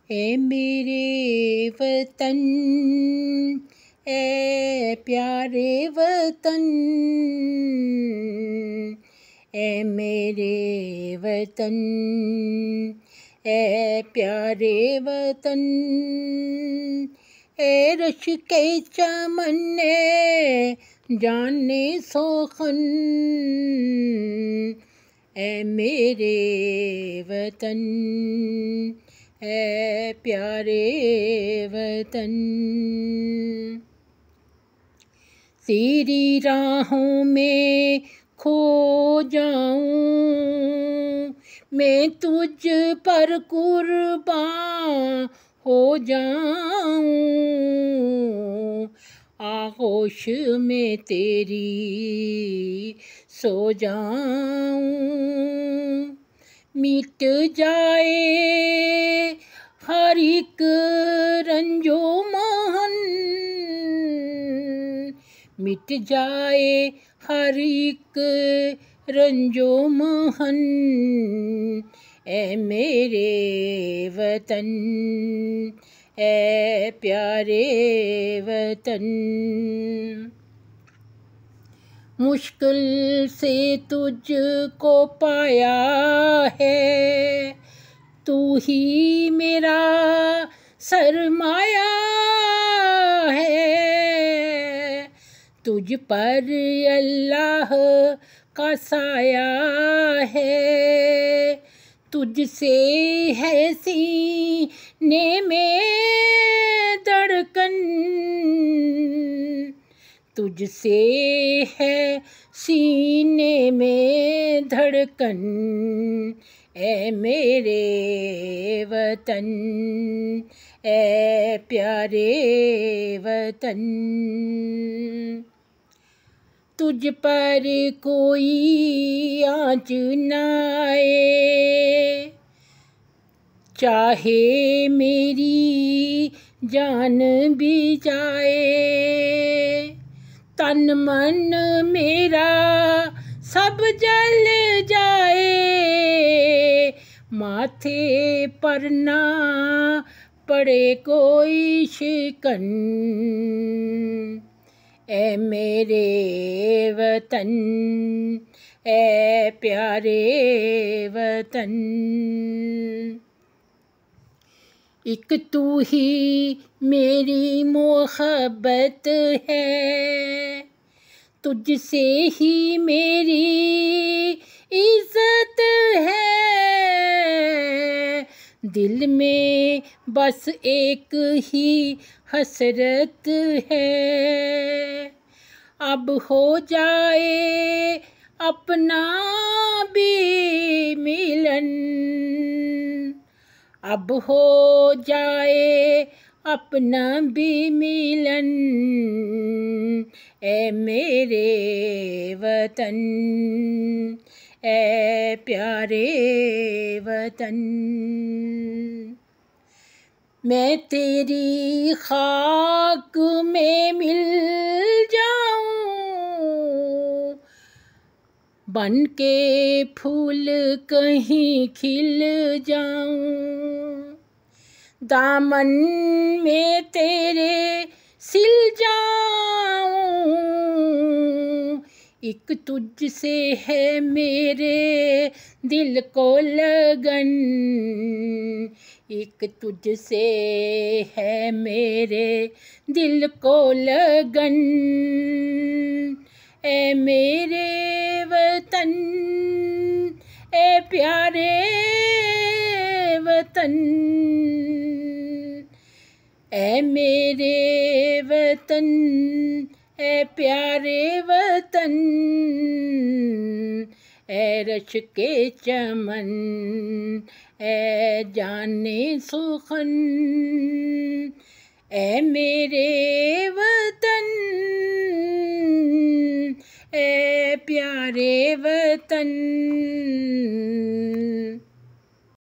ए मेरे वतन, ए प्यारे वतन, ए मेरे वतन, ए प्यारे वतन, ए रश के चमन जाने सोखन, ए मेरे वतन, ए प्यारे वतन। तेरी राहों में खो जाऊं, मैं तुझ पर कुर्बान हो जाऊं, आगोश में तेरी सो जाऊं। मिट जाए हर एक रंजो महन, मिट जाए हर एक रंजो महन, ए मेरे वतन, ए प्यारे वतन। मुश्किल से तुझको पाया है, तू ही मेरा सरमाया है, तुझ पर अल्लाह का साया है, तुझसे है सीने में धड़कन, तुझसे है सीने में धड़कन, ए मेरे वतन, ए प्यारे वतन। तुझ पर कोई आँच न आए, चाहे मेरी जान भी जाए, तन मन मेरा सब जल जाए, माथे पर ना पड़े कोई शिकन, ए मेरे वतन, ए प्यारे वतन। एक तू ही मेरी मोहब्बत है, तुझसे ही मेरी इज्जत है, दिल में बस एक ही हसरत है, अब हो जाए अपना भी मिलन, अब हो जाए अपना भी मिलन, ए मेरे वतन, ए प्यारे वतन। मैं तेरी खाक में मिल जाऊं, बन के फूल कहीं खिल जाऊं, दामन में तेरे सिल जाऊं, एक तुझसे है मेरे दिल को लगन, एक तुझसे है मेरे दिल को लगन, ए मेरे वतन, ए प्यारे वतन, ए मेरे वतन, ए प्यारे वतन, ए रश के चमन, ए जाने सुखन, ए मेरे वतन, ए प्यारे वतन।